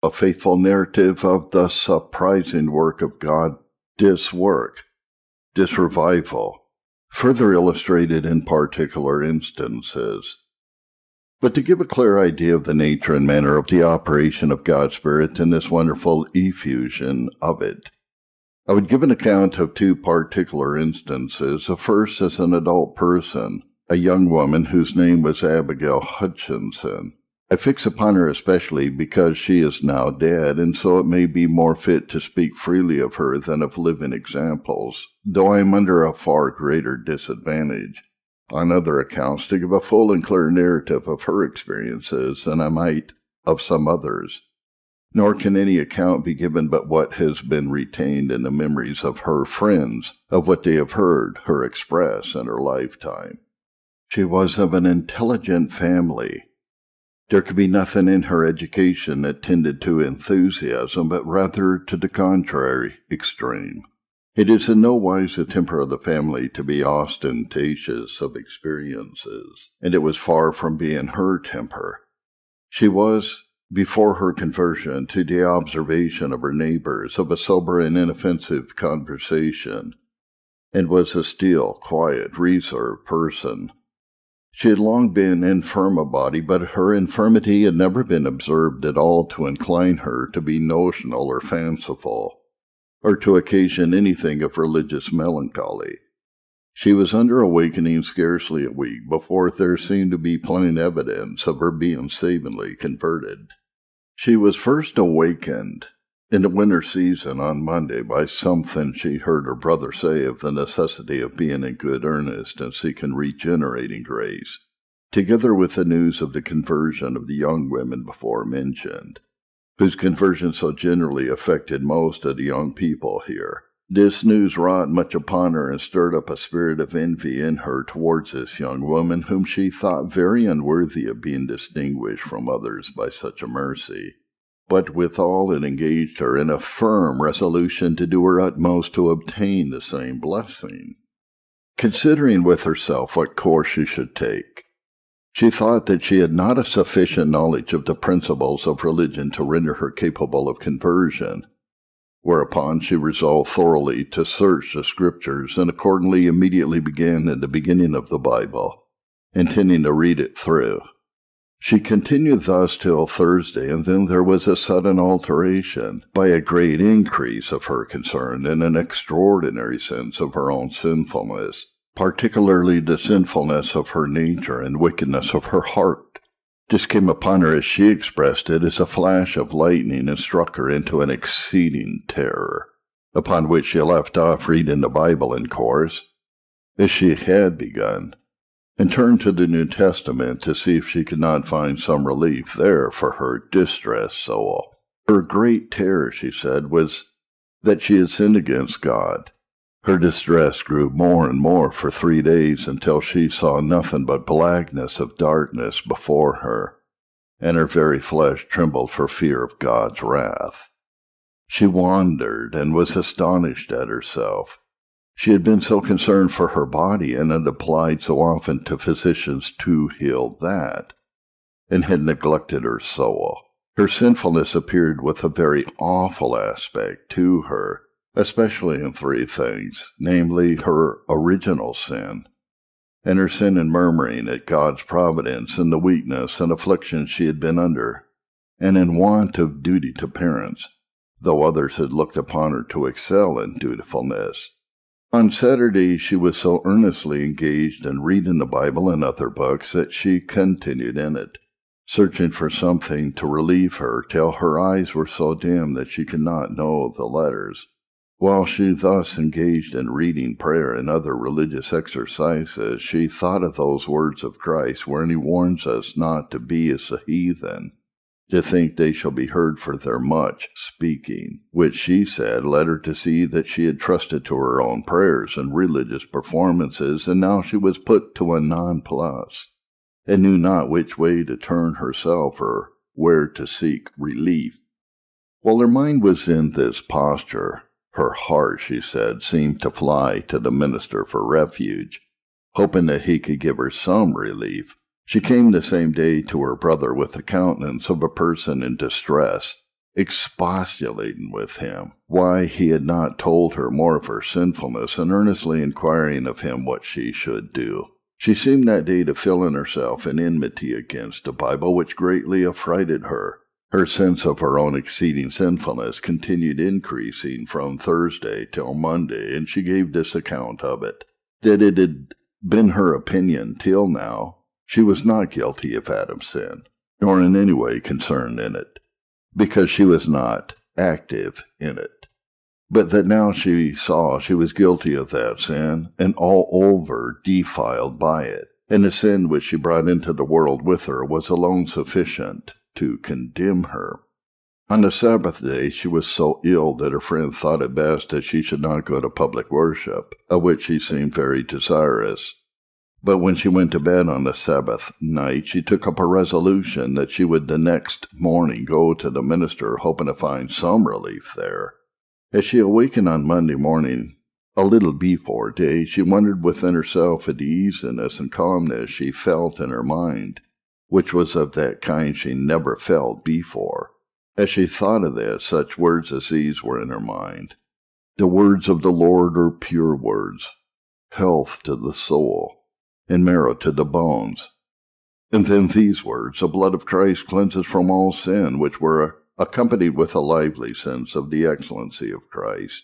a faithful narrative of the surprising work of God, this revival, further illustrated in particular instances. But to give a clear idea of the nature and manner of the operation of God's Spirit in this wonderful effusion of it, I would give an account of two particular instances. The first is an adult person, a young woman whose name was Abigail Hutchinson. I fix upon her especially because she is now dead, and so it may be more fit to speak freely of her than of living examples, though I am under a far greater disadvantage, on other accounts, to give a full and clear narrative of her experiences than I might of some others. Nor can any account be given but what has been retained in the memories of her friends, of what they have heard her express in her lifetime. She was of an intelligent family. There could be nothing in her education that tended to enthusiasm, but rather to the contrary extreme. It is in no wise the temper of the family to be ostentatious of experiences, and it was far from being her temper. She was, before her conversion, to the observation of her neighbors, of a sober and inoffensive conversation, and was a still, quiet, reserved person. She had long been infirm of body, but her infirmity had never been observed at all to incline her to be notional or fanciful, or to occasion anything of religious melancholy. She was under awakening scarcely a week before there seemed to be plain evidence of her being savingly converted. She was first awakened in the winter season on Monday by something she heard her brother say of the necessity of being in good earnest and seeking regenerating grace, together with the news of the conversion of the young women before mentioned, whose conversion so generally affected most of the young people here. This news wrought much upon her and stirred up a spirit of envy in her towards this young woman, whom she thought very unworthy of being distinguished from others by such a mercy. But withal it engaged her in a firm resolution to do her utmost to obtain the same blessing. Considering with herself what course she should take, she thought that she had not a sufficient knowledge of the principles of religion to render her capable of conversion, whereupon she resolved thoroughly to search the Scriptures, and accordingly immediately began at the beginning of the Bible, intending to read it through. She continued thus till Thursday, and then there was a sudden alteration, by a great increase of her concern and an extraordinary sense of her own sinfulness, particularly the sinfulness of her nature and wickedness of her heart. This came upon her, as she expressed it, as a flash of lightning, and struck her into an exceeding terror, upon which she left off reading the Bible in course, as she had begun, and turned to the New Testament to see if she could not find some relief there for her distressed soul. Her great terror, she said, was that she had sinned against God. Her distress grew more and more for 3 days, until she saw nothing but blackness of darkness before her, and her very flesh trembled for fear of God's wrath. She wandered and was astonished at herself. She had been so concerned for her body, and had applied so often to physicians to heal that, and had neglected her soul. Her sinfulness appeared with a very awful aspect to her, especially in 3 things, namely her original sin, and her sin in murmuring at God's providence in the weakness and affliction she had been under, and in want of duty to parents, though others had looked upon her to excel in dutifulness. On Saturday she was so earnestly engaged in reading the Bible and other books that she continued in it, searching for something to relieve her, till her eyes were so dim that she could not know the letters. While she thus engaged in reading, prayer, and other religious exercises, she thought of those words of Christ wherein he warns us not to be as the heathen, to think they shall be heard for their much speaking, which she said led her to see that she had trusted to her own prayers and religious performances, and now she was put to a nonplus, and knew not which way to turn herself or where to seek relief. While her mind was in this posture, her heart, she said, seemed to fly to the minister for refuge, hoping that he could give her some relief. She came the same day to her brother with the countenance of a person in distress, expostulating with him why he had not told her more of her sinfulness, and earnestly inquiring of him what she should do. She seemed that day to feel in herself an enmity against the Bible, which greatly affrighted her. Her sense of her own exceeding sinfulness continued increasing from Thursday till Monday, and she gave this account of it, that it had been her opinion till now she was not guilty of Adam's sin, nor in any way concerned in it, because she was not active in it, but that now she saw she was guilty of that sin, and all over defiled by it, and the sin which she brought into the world with her was alone sufficient to condemn her. On the Sabbath day she was so ill that her friend thought it best that she should not go to public worship, of which she seemed very desirous. But when she went to bed on the Sabbath night, she took up a resolution that she would the next morning go to the minister, hoping to find some relief there. As she awakened on Monday morning, a little before day, she wondered within herself at the easiness and calmness she felt in her mind, which was of that kind she never felt before. As she thought of this, such words as these were in her mind: "The words of the Lord are pure words, health to the soul, and marrow to the bones." And then these words: "The blood of Christ cleanses from all sin," which were accompanied with a lively sense of the excellency of Christ,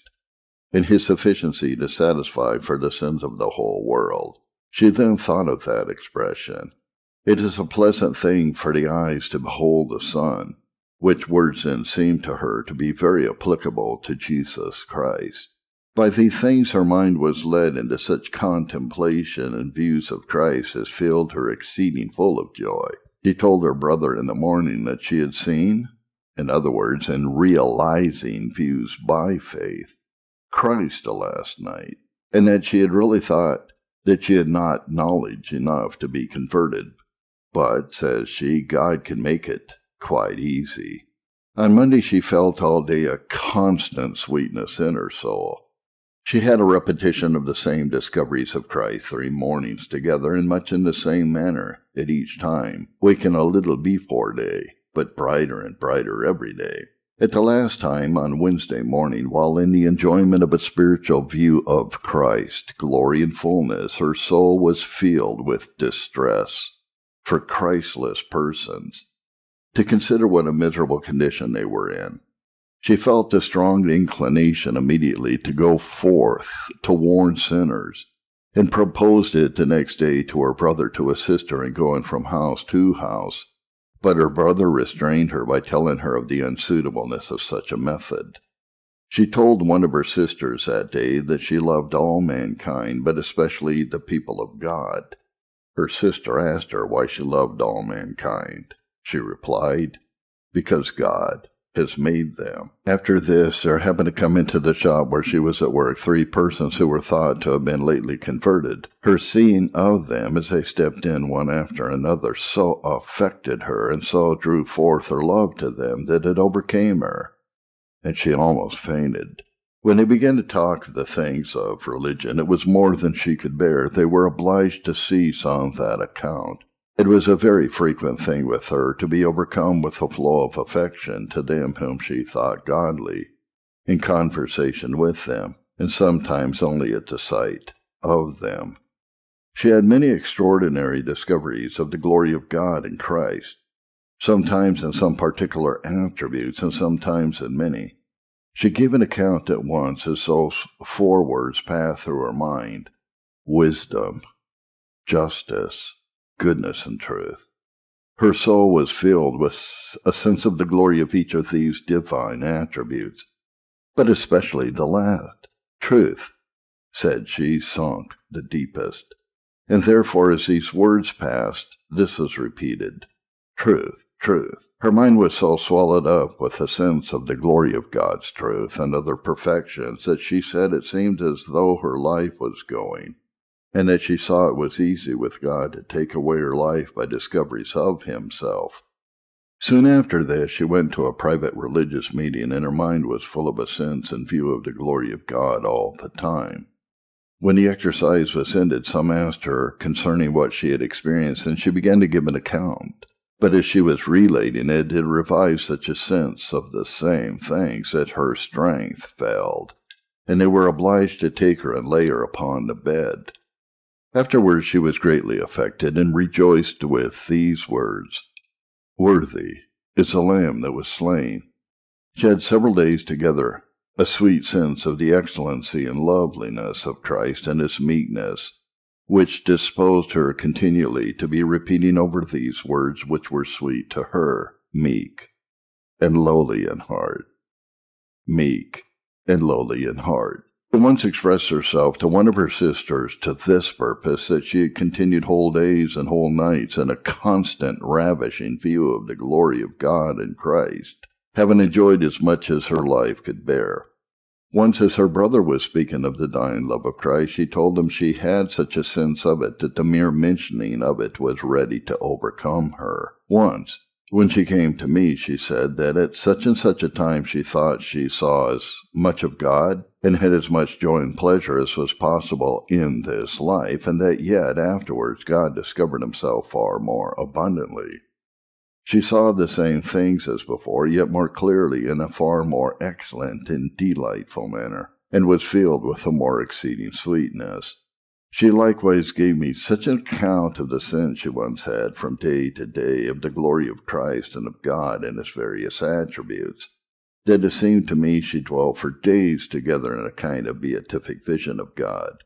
and his sufficiency to satisfy for the sins of the whole world. She then thought of that expression, "It is a pleasant thing for the eyes to behold the sun," which words then seemed to her to be very applicable to Jesus Christ. By these things her mind was led into such contemplation and views of Christ as filled her exceeding full of joy. She told her brother in the morning that she had seen, in other words, in realizing views by faith, Christ the last night, and that she had really thought that she had not knowledge enough to be converted. But, says she, God can make it quite easy. On Monday she felt all day a constant sweetness in her soul. She had a repetition of the same discoveries of Christ 3 mornings together, and much in the same manner at each time, waking a little before day, but brighter and brighter every day. At the last time, on Wednesday morning, while in the enjoyment of a spiritual view of Christ, glory and fullness, her soul was filled with distress for Christless persons, to consider what a miserable condition they were in. She felt a strong inclination immediately to go forth to warn sinners, and proposed it the next day to her brother to assist her in going from house to house. But her brother restrained her by telling her of the unsuitableness of such a method. She told one of her sisters that day that she loved all mankind, but especially the people of God. Her sister asked her why she loved all mankind. She replied, "Because God has made them." After this, there happened to come into the shop where she was at work 3 persons who were thought to have been lately converted. Her seeing of them as they stepped in one after another so affected her, and so drew forth her love to them, that it overcame her, and she almost fainted. When they began to talk of the things of religion, it was more than she could bear. They were obliged to cease on that account. It was a very frequent thing with her to be overcome with a flow of affection to them whom she thought godly, in conversation with them, and sometimes only at the sight of them. She had many extraordinary discoveries of the glory of God in Christ, sometimes in some particular attributes, and sometimes in many. She gave an account at once as those 4 words passed through her mind: wisdom, justice, goodness, and truth. Her soul was filled with a sense of the glory of each of these divine attributes, but especially the last. Truth, said she, sunk the deepest, and therefore as these words passed, this was repeated: truth, truth. Her mind was so swallowed up with a sense of the glory of God's truth and other perfections that she said it seemed as though her life was going, and that she saw it was easy with God to take away her life by discoveries of himself. Soon after this, she went to a private religious meeting, and her mind was full of a sense and view of the glory of God all the time. When the exercise was ended, some asked her concerning what she had experienced, and she began to give an account But as she was relating it, it revived such a sense of the same things that her strength failed, and they were obliged to take her and lay her upon the bed. Afterwards she was greatly affected, and rejoiced with these words, "Worthy is the Lamb that was slain." She had several days together a sweet sense of the excellency and loveliness of Christ and his meekness, which disposed her continually to be repeating over these words which were sweet to her, meek and lowly in heart. Meek and lowly in heart. She once expressed herself to one of her sisters to this purpose, that she had continued whole days and whole nights in a constant ravishing view of the glory of God in Christ, having enjoyed as much as her life could bear. Once, as her brother was speaking of the dying love of Christ, she told him she had such a sense of it that the mere mentioning of it was ready to overcome her. Once, when she came to me, she said that at such and such a time she thought she saw as much of God and had as much joy and pleasure as was possible in this life, and that yet afterwards God discovered himself far more abundantly. She saw the same things as before, yet more clearly, in a far more excellent and delightful manner, and was filled with a more exceeding sweetness. She likewise gave me such an account of the sense she once had from day to day of the glory of Christ and of God and his various attributes, that it seemed to me she dwelt for days together in a kind of beatific vision of God,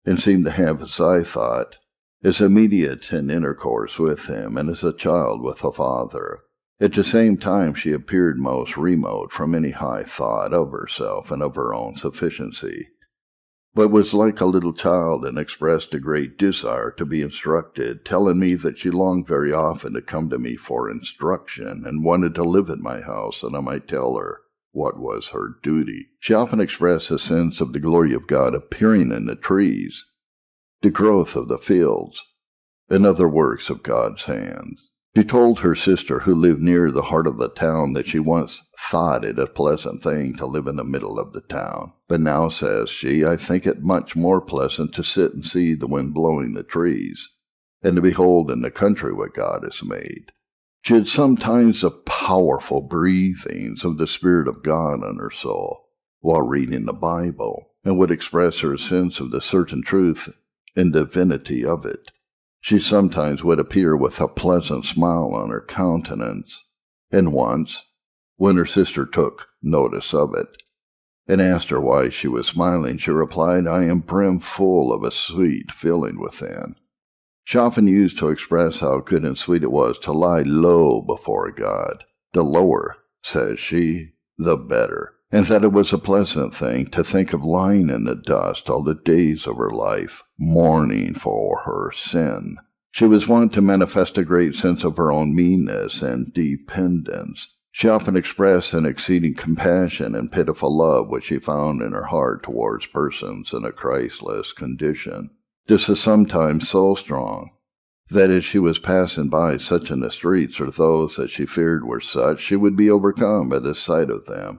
and seemed to have, as I thought, as immediate an intercourse with him, and as a child with a father. At the same time she appeared most remote from any high thought of herself and of her own sufficiency, but was like a little child, and expressed a great desire to be instructed, telling me that she longed very often to come to me for instruction, and wanted to live at my house, and I might tell her what was her duty. She often expressed a sense of the glory of God appearing in the trees, the growth of the fields, and other works of God's hands. She told her sister, who lived near the heart of the town, that she once thought it a pleasant thing to live in the middle of the town. But now, says she, I think it much more pleasant to sit and see the wind blowing the trees, and to behold in the country what God has made. She had sometimes the powerful breathings of the Spirit of God on her soul, while reading the Bible, and would express her sense of the certain truth and divinity of it. She sometimes would appear with a pleasant smile on her countenance, and once, when her sister took notice of it, and asked her why she was smiling, she replied, "I am brimful of a sweet feeling within." She often used to express how good and sweet it was to lie low before God. The lower, says she, the better, and that it was a pleasant thing to think of lying in the dust all the days of her life, mourning for her sin. She was wont to manifest a great sense of her own meanness and dependence. She often expressed an exceeding compassion and pitiful love which she found in her heart towards persons in a Christless condition. This is sometimes so strong that as she was passing by such in the streets, or those that she feared were such, she would be overcome by the sight of them.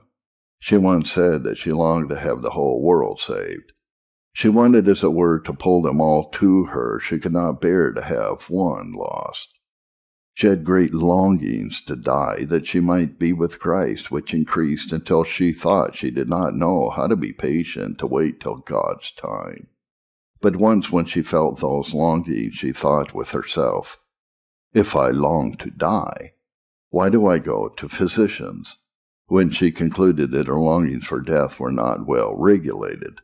She once said that she longed to have the whole world saved. She wanted, as it were, to pull them all to her. She could not bear to have one lost. She had great longings to die, that she might be with Christ, which increased until she thought she did not know how to be patient to wait till God's time. But once when she felt those longings, she thought with herself, "If I long to die, why do I go to physicians?" When she concluded that her longings for death were not well regulated.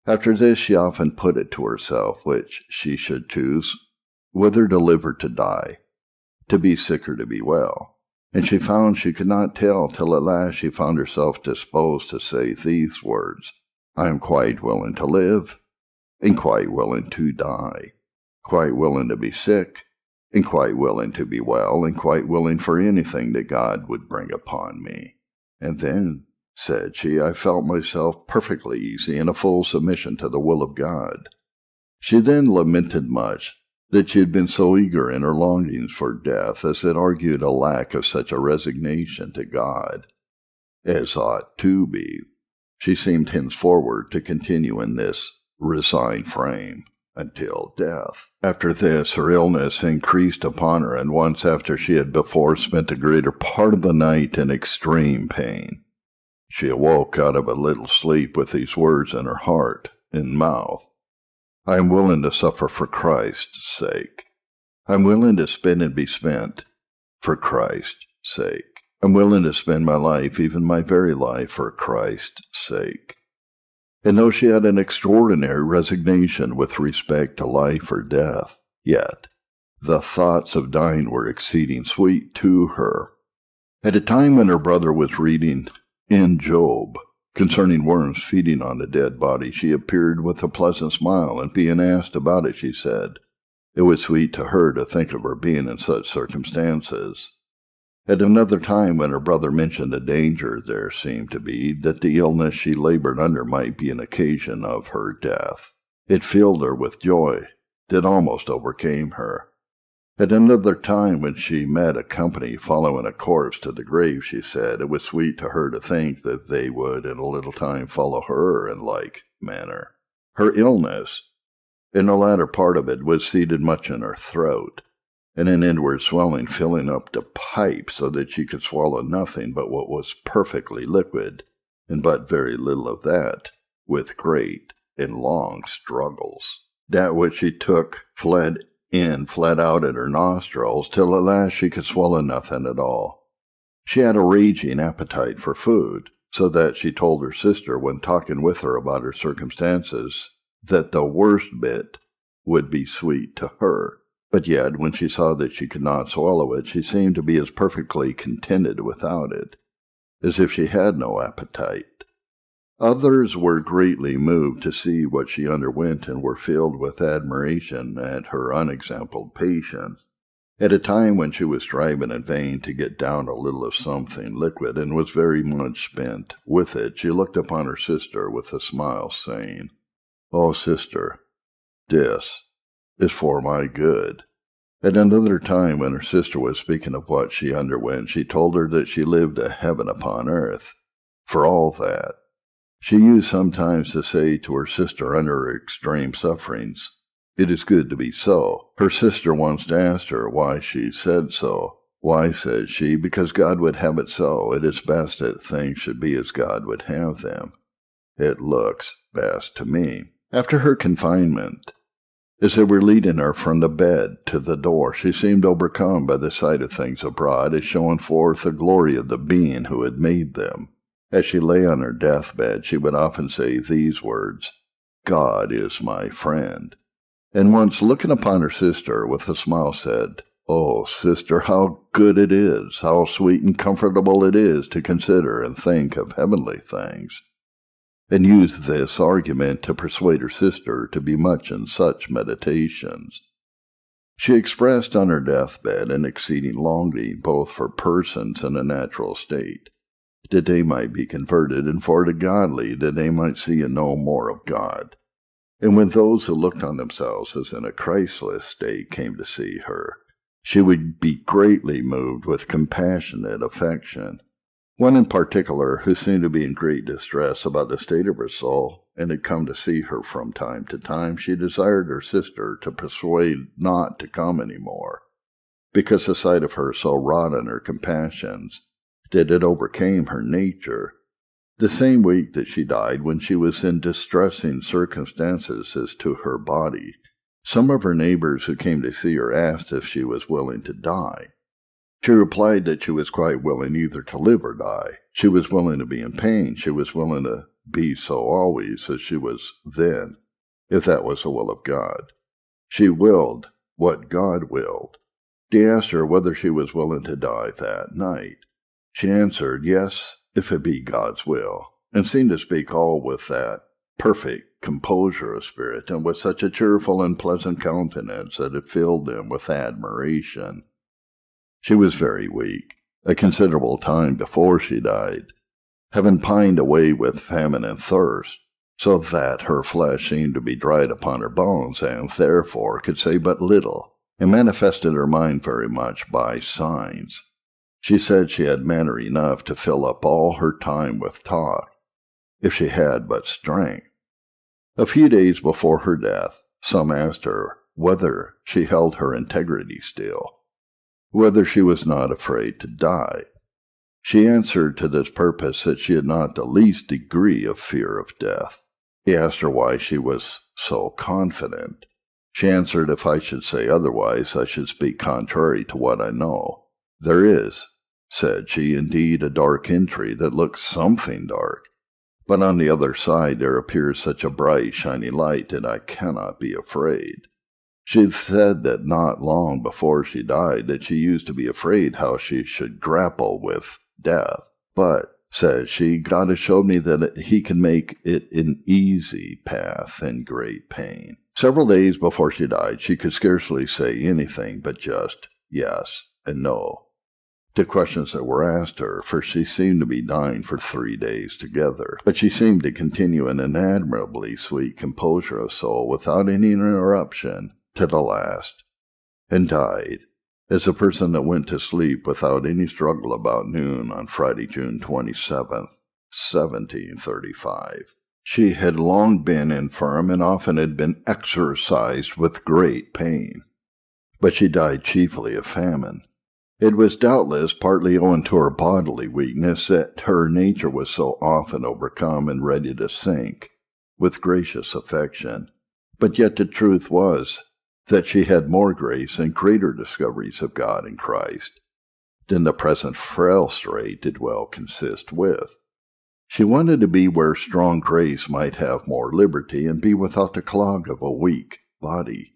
After this she often put it to herself which she should choose, whether to live or to die, to be sick or to be well. And she found she could not tell, till at last she found herself disposed to say these words, "I am quite willing to live, and quite willing to die, quite willing to be sick, and quite willing to be well, and quite willing for anything that God would bring upon me." And then, said she, I felt myself perfectly easy and a full submission to the will of God. She then lamented much that she had been so eager in her longings for death, as it argued a lack of such a resignation to God as ought to be. She seemed henceforward to continue in this resigned frame until death. After this, her illness increased upon her, and once after she had before spent the greater part of the night in extreme pain, she awoke out of a little sleep with these words in her heart and mouth: I am willing to suffer for Christ's sake. I am willing to spend and be spent for Christ's sake. I'm willing to spend my life, even my very life, for Christ's sake. And though she had an extraordinary resignation with respect to life or death, yet the thoughts of dying were exceeding sweet to her. At a time when her brother was reading in Job concerning worms feeding on a dead body, she appeared with a pleasant smile, and being asked about it, she said it was sweet to her to think of her being in such circumstances. At another time, when her brother mentioned a danger there seemed to be that the illness she labored under might be an occasion of her death, it filled her with joy that almost overcame her. At another time, when she met a company following a corpse to the grave, she said it was sweet to her to think that they would in a little time follow her in like manner. Her illness, in the latter part of it, was seated much in her throat, and an inward swelling filling up the pipe so that she could swallow nothing but what was perfectly liquid, and but very little of that, with great and long struggles. That which she took fled out at her nostrils, till at last she could swallow nothing at all. She had a raging appetite for food, so that she told her sister, when talking with her about her circumstances, that the worst bit would be sweet to her. But yet, when she saw that she could not swallow it, she seemed to be as perfectly contented without it, as if she had no appetite. Others were greatly moved to see what she underwent, and were filled with admiration at her unexampled patience. At a time when she was striving in vain to get down a little of something liquid, and was very much spent with it, she looked upon her sister with a smile, saying, "Oh, sister, this is for my good." At another time, when her sister was speaking of what she underwent, she told her that she lived a heaven upon earth. For all that, she used sometimes to say to her sister under her extreme sufferings, "It is good to be so." Her sister once asked her why she said so. "Why," said she, "because God would have it so. It is best that things should be as God would have them. It looks best to me." After her confinement, as they were leading her from the bed to the door, she seemed overcome by the sight of things abroad, as showing forth the glory of the Being who had made them. As she lay on her deathbed, she would often say these words, "God is my friend." And once, looking upon her sister with a smile, said, "Oh, sister, how good it is, how sweet and comfortable it is to consider and think of heavenly things," and used this argument to persuade her sister to be much in such meditations. She expressed on her deathbed an exceeding longing both for persons in a natural state, that they might be converted, and for the godly, that they might see and know more of God. And when those who looked on themselves as in a Christless state came to see her, she would be greatly moved with compassionate affection. One in particular, who seemed to be in great distress about the state of her soul, and had come to see her from time to time, she desired her sister to persuade not to come any more, because the sight of her so wrought on her compassions that it overcame her nature. The same week that she died, when she was in distressing circumstances as to her body, some of her neighbors who came to see her asked if she was willing to die. She replied that she was quite willing either to live or die. She was willing to be in pain. She was willing to be so always as she was then, if that was the will of God. She willed what God willed. They asked her whether she was willing to die that night. She answered, "Yes, if it be God's will," and seemed to speak all with that perfect composure of spirit, and with such a cheerful and pleasant countenance that it filled them with admiration. She was very weak, a considerable time before she died, having pined away with famine and thirst, so that her flesh seemed to be dried upon her bones, and therefore could say but little, and manifested her mind very much by signs. She said she had matter enough to fill up all her time with talk, if she had but strength. A few days before her death, Some asked her whether she held her integrity still, whether she was not afraid to die. She answered to this purpose that she had not the least degree of fear of death. He asked her why she was so confident. She answered, if I should say otherwise, I should speak contrary to what I know. There is, said she, indeed a dark entry that looks something dark, but on the other side there appears such a bright, shining light that I cannot be afraid. She had said that not long before she died that she used to be afraid how she should grapple with death. But, says she, God has showed me that he can make it an easy path in great pain. Several days before she died, she could scarcely say anything but just yes and no to questions that were asked her, for she seemed to be dying for 3 days together. But she seemed to continue in an admirably sweet composure of soul without any interruption to the last, and died as a person that went to sleep without any struggle about noon on Friday, June 27th, 1735. She had long been infirm and often had been exercised with great pain, but she died chiefly of famine. It was doubtless partly owing to her bodily weakness that her nature was so often overcome and ready to sink with gracious affection. But yet the truth was that she had more grace and greater discoveries of God in Christ than the present frail strait did well consist with. She wanted to be where strong grace might have more liberty and be without the clog of a weak body.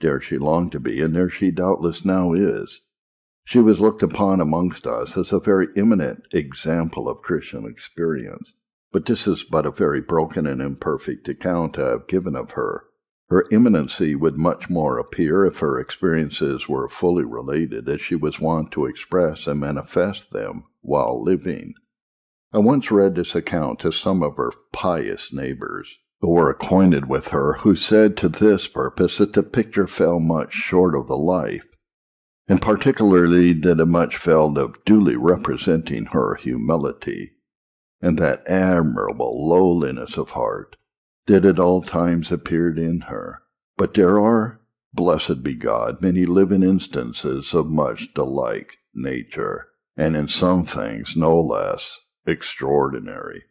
There she longed to be, and there she doubtless now is. She was looked upon amongst us as a very eminent example of Christian experience, but this is but a very broken and imperfect account I have given of her. Her eminency would much more appear if her experiences were fully related, as she was wont to express and manifest them while living. I once read this account to some of her pious neighbors who were acquainted with her, who said to this purpose that the picture fell much short of the life, and particularly that it much failed of duly representing her humility, and that admirable lowliness of heart that at all times appeared in her. But there are, blessed be God, many living instances of much the like nature, and in some things no less extraordinary.